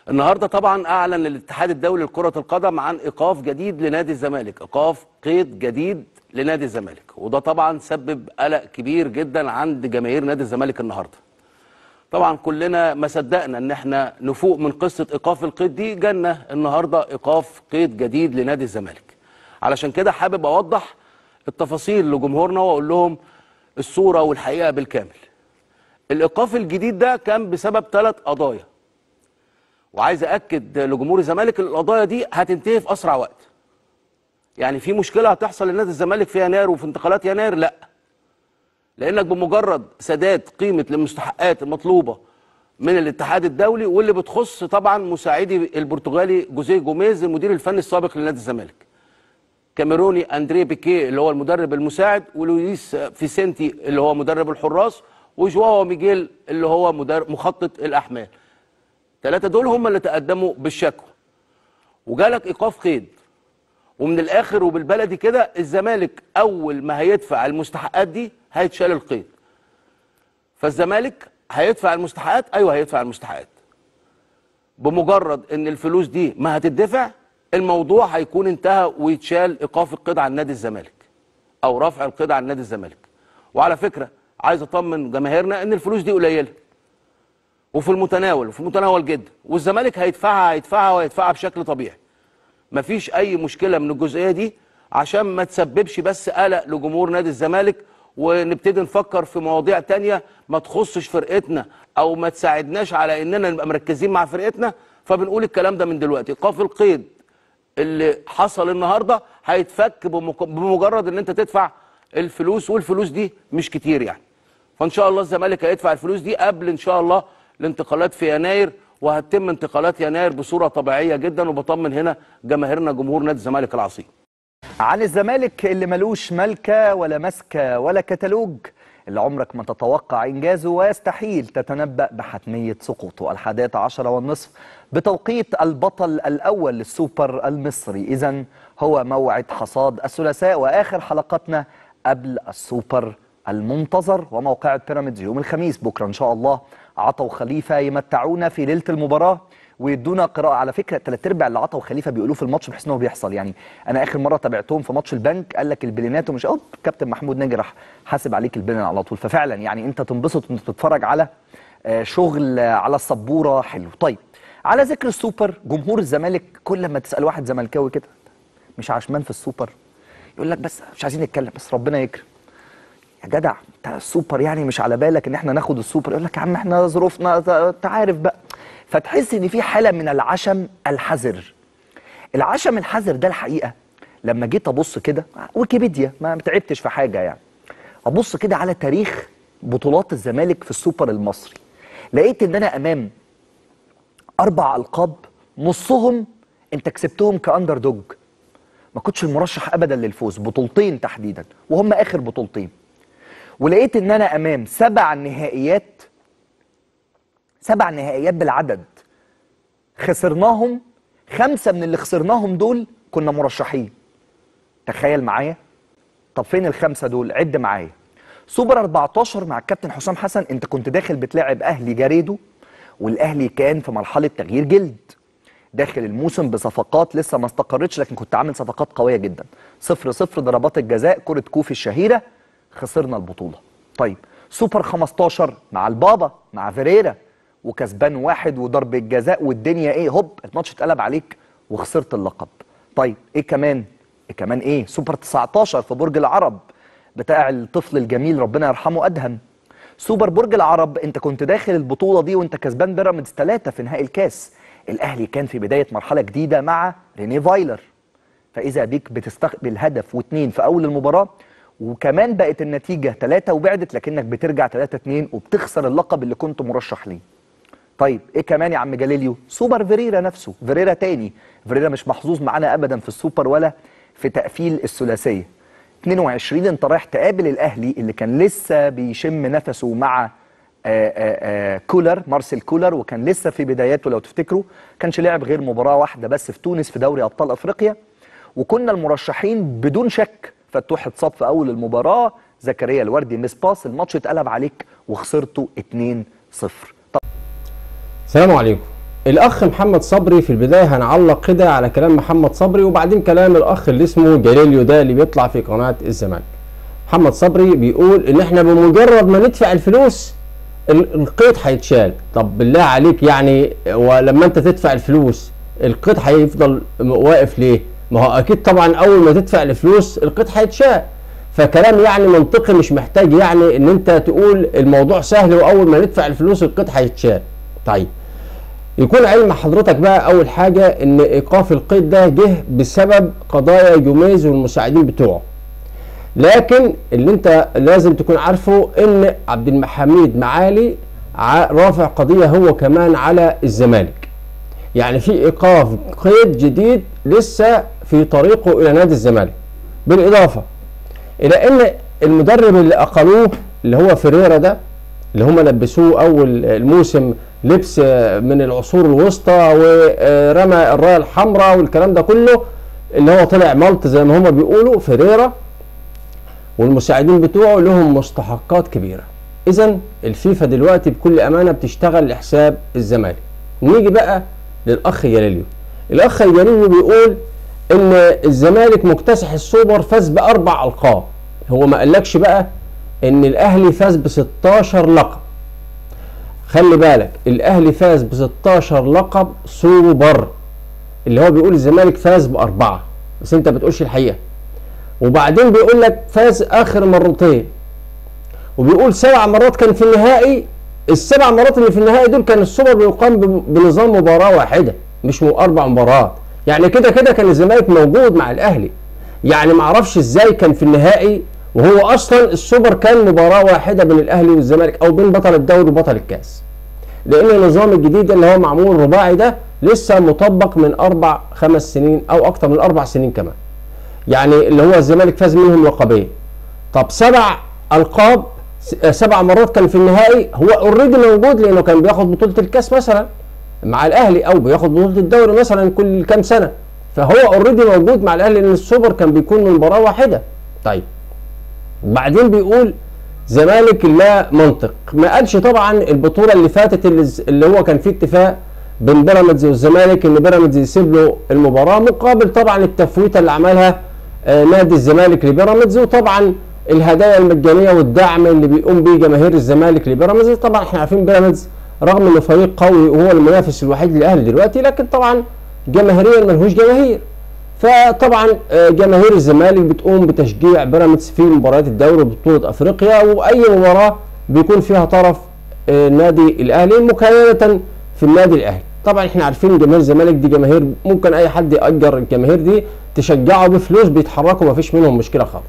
النهارده طبعا اعلن الاتحاد الدولي لكرة القدم عن ايقاف جديد لنادي الزمالك، ايقاف قيد جديد لنادي الزمالك، وده طبعا سبب قلق كبير جدا عند جماهير نادي الزمالك النهارده. طبعا كلنا ما صدقنا ان احنا نفوق من قصه ايقاف القيد دي، جالنا النهارده ايقاف قيد جديد لنادي الزمالك. علشان كده حابب اوضح التفاصيل لجمهورنا واقول لهم الصوره والحقيقه بالكامل. الايقاف الجديد ده كان بسبب 3 قضايا، وعايز اكد لجمهور الزمالك ان القضايا دي هتنتهي في اسرع وقت. يعني في مشكله هتحصل لنادي الزمالك في يناير وفي انتقالات يناير؟ لا، لانك بمجرد سداد قيمه المستحقات المطلوبه من الاتحاد الدولي، واللي بتخص طبعا مساعدي البرتغالي جوزيه جوميز المدير الفني السابق لنادي الزمالك، كاميروني اندريه بيكيه اللي هو المدرب المساعد، ولويس فيسنتي اللي هو مدرب الحراس، وجواو ميجيل اللي هو مخطط الاحمال. 3 دول هم اللي تقدموا بالشكوى، وجالك ايقاف قيد. ومن الاخر وبالبلدي كده، الزمالك اول ما هيدفع المستحقات دي هيتشال القيد. فالزمالك هيدفع المستحقات، ايوه هيدفع المستحقات. بمجرد ان الفلوس دي ما هتدفع، الموضوع هيكون انتهى ويتشال ايقاف القيد عن نادي الزمالك او رفع القيد عن نادي الزمالك. وعلى فكره عايز اطمن جماهيرنا ان الفلوس دي قليله وفي المتناول، وفي المتناول جدا، والزمالك هيدفعها بشكل طبيعي. مفيش اي مشكله من الجزئيه دي، عشان ما تسببش بس قلق لجمهور نادي الزمالك ونبتدي نفكر في مواضيع تانية ما تخصش فرقتنا او ما تساعدناش على اننا نبقى مركزين مع فرقتنا. فبنقول الكلام ده من دلوقتي. ايقاف القيد اللي حصل النهارده هيتفك بمجرد ان انت تدفع الفلوس، والفلوس دي مش كتير يعني. فان شاء الله الزمالك هيدفع الفلوس دي قبل ان شاء الله الانتقالات في يناير، وهتتم انتقالات يناير بصوره طبيعيه جدا. وبطمن هنا جماهيرنا جمهور نادي الزمالك العظيم. عن الزمالك اللي ملوش ملكه ولا ماسكه ولا كتالوج، اللي عمرك ما تتوقع انجازه ويستحيل تتنبأ بحتميه سقوطه. 11:30 بتوقيت البطل الاول للسوبر المصري. اذا هو موعد حصاد الثلاثاء واخر حلقاتنا قبل السوبر المنتظر، وموقعة بيراميدز يوم الخميس بكره ان شاء الله. عطا وخليفه يمتعونا في ليله المباراه ويدونا قراءه. على فكره 3/4 اللي عطا وخليفه بيقولوه في الماتش بحس ان هو بيحصل. يعني انا اخر مره تابعتهم في ماتش البنك قال لك البلينات ومش كابتن محمود ناجي راح حاسب عليك البلين على طول. ففعلا يعني انت تنبسط وانت تتفرج على شغل على السبوره حلو. طيب على ذكر السوبر، جمهور الزمالك كل ما تسال واحد زملكاوي كده مش عشمان في السوبر يقول لك بس مش عايزين نتكلم، بس ربنا يكرم يا جدع. انت السوبر يعني مش على بالك ان احنا ناخد السوبر؟ يقول لك يا عم احنا ظروفنا انت عارف بقى. فتحس ان في حاله من العشم الحذر. العشم الحذر ده الحقيقه لما جيت ابص كده ويكيبيديا، ما تعبتش في حاجه يعني، ابص كده على تاريخ بطولات الزمالك في السوبر المصري، لقيت ان انا امام 4 ألقاب نصهم انت كسبتهم كاندر دوج. ما كنتش المرشح ابدا للفوز، بطولتين تحديدا وهم اخر بطولتين. ولقيت ان انا امام 7 نهائيات، 7 نهائيات بالعدد خسرناهم، 5 من اللي خسرناهم دول كنا مرشحين. تخيل معايا. طب فين ال5 دول؟ عد معايا. سوبر 14 مع الكابتن حسام حسن انت كنت داخل بتلاعب اهلي جاريدو، والاهلي كان في مرحله تغيير جلد، داخل الموسم بصفقات لسه ما استقرتش، لكن كنت عامل صفقات قويه جدا. 0-0 ضربات الجزاء، كره كوفي الشهيره، خسرنا البطوله. طيب سوبر 15 مع البابا مع فيريرا، وكسبان 1 وضرب الجزاء والدنيا ايه، هوب الماتش اتقلب عليك وخسرت اللقب. طيب ايه كمان؟ ايه كمان ايه؟ سوبر 19 في برج العرب بتاع الطفل الجميل ربنا يرحمه ادهم. سوبر برج العرب انت كنت داخل البطوله دي وانت كسبان بيراميدز 3 في نهائي الكاس. الاهلي كان في بدايه مرحله جديده مع ريني فايلر، فاذا بيك بتستقبل هدف و2 في اول المباراه، وكمان بقت النتيجه 3 وبعدت، لكنك بترجع 3-2 وبتخسر اللقب اللي كنت مرشح ليه. طيب ايه كمان يا عم جاليليو؟ سوبر فيريرا نفسه، فيريرا تاني. فيريرا مش محظوظ معانا ابدا في السوبر ولا في تقفيل الثلاثيه. 22 انت رايح تقابل الاهلي اللي كان لسه بيشم نفسه مع كولر، مارسيل كولر، وكان لسه في بداياته لو تفتكروا، كانش لعب غير مباراه واحده بس في تونس في دوري ابطال افريقيا، وكنا المرشحين بدون شك. فتوح اتصاب في اول المباراه، زكريا الوردي مس باس، الماتش اتقلب عليك وخسرته 2-0. السلام عليكم. الاخ محمد صبري في البدايه هنعلق كده على كلام محمد صبري وبعدين كلام الاخ اللي اسمه جليليو ده اللي بيطلع في قناه الزمالك. محمد صبري بيقول ان احنا بمجرد ما ندفع الفلوس القيد هيتشال. طب بالله عليك يعني ولما انت تدفع الفلوس القيد هيفضل واقف ليه؟ ما هو اكيد طبعا اول ما تدفع الفلوس القيد هيتشال. فكلام يعني منطقي، مش محتاج يعني ان انت تقول الموضوع سهل واول ما ندفع الفلوس القيد هيتشال. طيب يكون علم حضرتك بقى اول حاجه ان ايقاف القيد ده جه بسبب قضايا جوميز والمساعدين بتوعه. لكن اللي انت لازم تكون عارفه ان عبد الحميد معالي رافع قضيه هو كمان على الزمالك. يعني في ايقاف قيد جديد لسه في طريقه الى نادي الزمالك، بالاضافه الى ان المدرب اللي اقلوه اللي هو فيريرا ده اللي هم لبسوه اول الموسم لبس من العصور الوسطى ورمى الرايه الحمراء والكلام ده كله، اللي هو طلع ملط زي ما هم بيقولوا فيريرا، والمساعدين بتوعه لهم مستحقات كبيره. اذا الفيفا دلوقتي بكل امانه بتشتغل لحساب الزمالك. نيجي بقى للاخ جليليو. الاخ جليليو بيقول ان الزمالك مكتسح السوبر فاز ب4 القاب. هو ما قالكش بقى ان الاهلي فاز ب16 لقب. خلي بالك الاهلي فاز ب16 لقب سوبر، اللي هو بيقول الزمالك فاز ب4 بس انت بتقولش الحقيقه. وبعدين بيقول لك فاز اخر مرتين، وبيقول 7 مرات كان في النهائي. ال7 مرات اللي في النهائي دول كان السوبر بيقام بنظام مباراه واحده مش 4 مباريات. يعني كده كان الزمالك موجود مع الاهلي. يعني ما اعرفش ازاي كان في النهائي وهو اصلا السوبر كان مباراه واحده بين الاهلي والزمالك او بين بطل الدوري وبطل الكاس. لان النظام الجديد اللي هو معمول رباعي ده لسه مطبق من 4-5 سنين او اكتر من 4 سنين كمان. يعني اللي هو الزمالك فاز منهم لقبين. طب 7 القاب 7 مرات كان في النهائي، هو اوريدي موجود لانه كان بياخد بطوله الكاس مثلا مع الاهلي او بياخد بطوله الدوري مثلا كل كام سنه، فهو اوريدي موجود مع الاهلي لان السوبر كان بيكون من مباراه واحده. طيب بعدين بيقول زمالك لا منطق. ما قالش طبعا البطوله اللي فاتت اللي هو كان فيه اتفاق بين بيراميدز والزمالك ان بيراميدز يسيب له المباراه مقابل طبعا التفويته اللي عملها نادي الزمالك لبيراميدز، وطبعا الهدايا المجانيه والدعم اللي بيقوم بيه جماهير الزمالك لبيراميدز. طبعا احنا عارفين بيراميدز رغم انه فريق قوي وهو المنافس الوحيد للاهلي دلوقتي، لكن طبعا جماهيريا ملهوش جماهير. فطبعا جماهير الزمالك بتقوم بتشجيع بيراميدز في مباريات الدوري وبطوله افريقيا، واي مباراه بيكون فيها طرف نادي الاهلي مكايده في النادي الاهلي. طبعا احنا عارفين جماهير الزمالك دي جماهير ممكن اي حد يأجر الجماهير دي تشجعه بفلوس، بيتحركوا ما فيش منهم مشكله خالص.